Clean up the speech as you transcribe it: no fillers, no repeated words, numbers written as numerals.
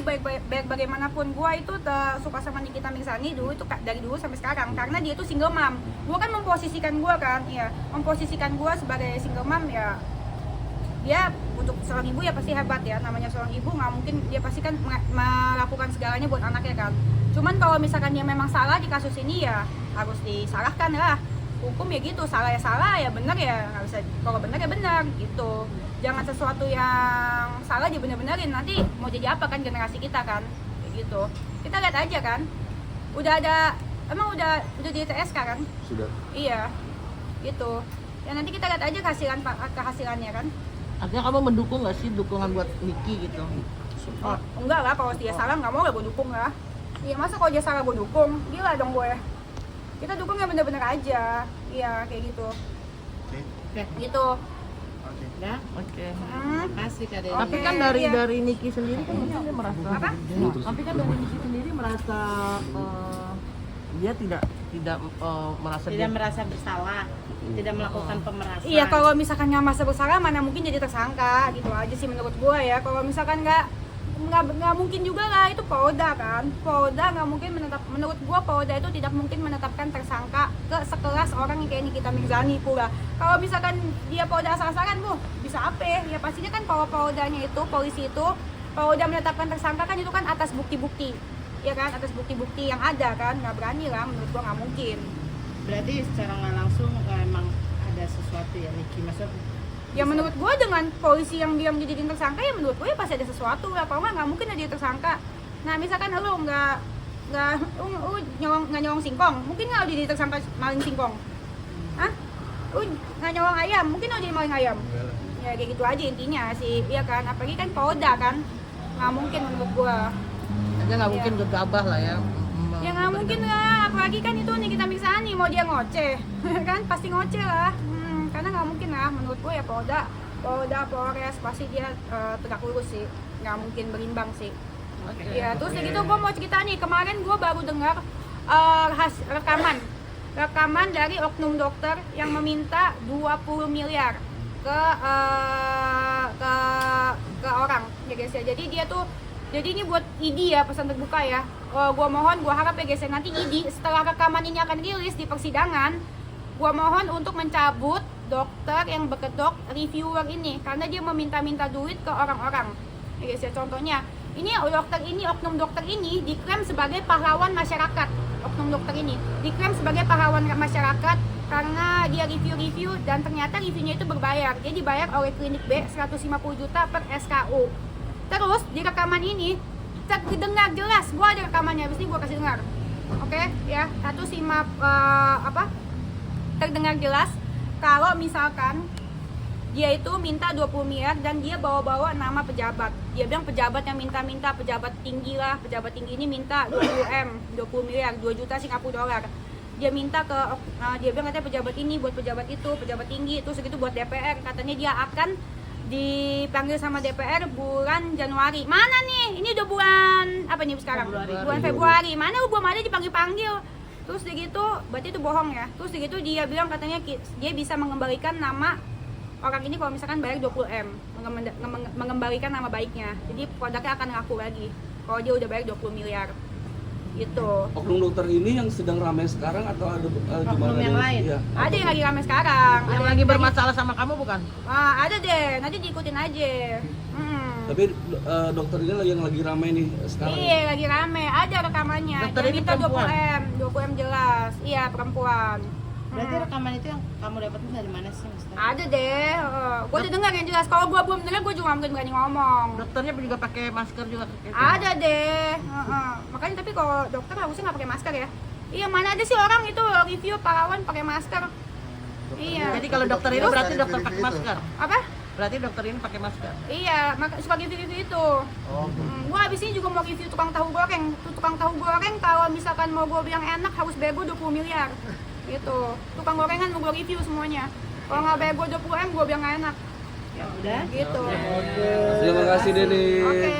baik bagaimanapun gue itu suka sama Nikita Mirzani dulu itu dari dulu sampai sekarang karena dia itu single mom. Gue kan memposisikan gue sebagai single mom ya. Dia untuk seorang ibu ya pasti hebat ya, namanya seorang ibu nggak mungkin dia pasti kan melakukan segalanya buat anaknya kan. Cuman kalau misalkan dia memang salah di kasus ini ya harus disalahkan lah. Hukum ya gitu, salah ya benar ya, nggak bisa, kalau benar ya benar gitu. Jangan sesuatu yang salah dibener-benerin, nanti mau jadi apa kan generasi kita kan, kayak gitu. Kita lihat aja kan, emang udah di TS kan? Sudah. Iya, gitu. Ya nanti kita lihat aja kehasilannya kan. Artinya kamu mendukung nggak sih dukungan buat Niki gitu? Oh, enggak lah, kalau dia salah nggak mau gue dukung lah. Iya masa kalau dia salah gue dukung, gila dong gue. Kita dukung yang bener-bener aja, iya kayak gitu. Oke. Gitu. Ya, Oke. makasih Kak Deni. Tapi kan dari Niki sendiri kan dia merasa Apa? Tapi kan dari Niki sendiri merasa dia tidak merasa Tidak merasa bersalah, tidak melakukan pemerasan. Iya, kalau misalkan nggak merasa bersalah, mana mungkin jadi tersangka, gitu aja sih menurut gue ya. Kalau misalkan nggak mungkin juga lah, itu Polda kan. Polda nggak mungkin menurut gue Polda itu tidak mungkin menetapkan tersangka ke sekelas orang yang kayak Nikita Mirzani pula. Kalau misalkan dia Polda asal-asalan, bisa apa ya? Pastinya kan kalau Poldanya itu, polisi itu, Polda menetapkan tersangka kan itu kan atas bukti-bukti, ya kan, atas bukti-bukti yang ada kan. Nggak berani lah, menurut gue nggak mungkin. Berarti secara nggak langsung emang ada sesuatu ya Niki, maksud Ya menurut gue dengan polisi yang dia dijadiin tersangka ya menurut gue ya pasti ada sesuatu lah, kalau nggak mungkin ada tersangka. Nah misalkan lu nggak nyolong singkong, mungkin nggak jadi tersangka maling singkong? Hah? Lu nggak nyolong ayam, mungkin nggak jadi maling ayam? Ya kayak gitu aja intinya sih, iya kan? Apalagi kan Polda kan, nggak mungkin menurut gue. dia nggak mungkin gegabah lah ya. Ya nggak mungkin lah, apalagi kan itu Nikita Mirzani mau dia ngoceh, kan pasti ngoceh lah. Karena nggak mungkin lah menurut gue ya Polda, Polres pasti dia tegak lurus sih, nggak mungkin berimbang sih. Ya terus gitu gue mau cerita nih, kemarin gue baru dengar rekaman dari oknum dokter yang meminta 20 miliar ke orang ya guys ya. Jadi ini buat ID ya, pesan terbuka ya. Gue harap ya guys ya, nanti ID setelah rekaman ini akan rilis di persidangan, gue mohon untuk mencabut dokter yang berkedok reviewer ini karena dia meminta-minta duit ke orang-orang. Ya guys ya, contohnya ini oknum dokter ini diklaim sebagai pahlawan masyarakat. Oknum dokter ini diklaim sebagai pahlawan masyarakat karena dia review dan ternyata reviewnya itu berbayar. Dia dibayar oleh klinik B 150 juta per SKU. Terus di rekaman ini terdengar jelas, gue ada rekamannya, habis ini gue kasih dengar. Oke, ya, terdengar jelas kalau misalkan dia itu minta 20 miliar dan dia bawa-bawa nama pejabat. Dia bilang pejabat yang minta-minta, pejabat tinggi lah, pejabat tinggi ini minta 20 miliar, 2 juta Singapura dolar. Dia minta dia bilang katanya pejabat ini buat pejabat itu, pejabat tinggi, itu segitu buat DPR. Katanya dia akan dipanggil sama DPR bulan Januari. Mana nih? Ini udah bulan apa nih sekarang? Bulan Februari. Mana lu belum ada dipanggil-panggil? Terus dia gitu, berarti itu bohong ya. Terus dia gitu dia bilang katanya dia bisa mengembalikan nama orang ini kalau misalkan bayar 20M, mengembalikan nama baiknya. Jadi produknya akan laku lagi kalau dia udah bayar 20 miliar. Gitu. Oknum dokter ini yang sedang ramai sekarang atau ada oknum yang lain? Iya. Ada yang lagi ramai sekarang. Yang lagi bermasalah sama kamu bukan? Ada deh, nanti diikutin aja. Tapi dokter ini yang lagi ramai nih sekarang. Iya, lagi rame. Ada rekamannya. Dokter yang ini minta perempuan? 20M jelas. Iya, perempuan. Berarti rekaman itu yang kamu dapetin dari mana sih, Mister? Ada deh. Gue udah dengar yang jelas. Kalau gue belum dengar, gue juga nggak mungkin berani ngomong. Dokternya juga pakai masker juga? Ada deh. Makanya tapi kalau dokter harusnya nggak pakai masker ya. Iya, mana ada sih orang itu review pahlawan pakai masker. Iya. Jadi kalau dokter ini berarti dokter pakai masker? Apa? Berarti dokter ini pakai masker? Iya, suka review itu. Gue abis ini juga mau review tukang tahu goreng. Tukang tahu goreng kalau misalkan mau gue bilang enak harus bego 20 miliar. Gitu. Tukang gorengan mau gue review semuanya. Kalau nggak bego 20M gue bilang nggak enak. Ya udah. Gitu. Terima kasih Deni. Oke.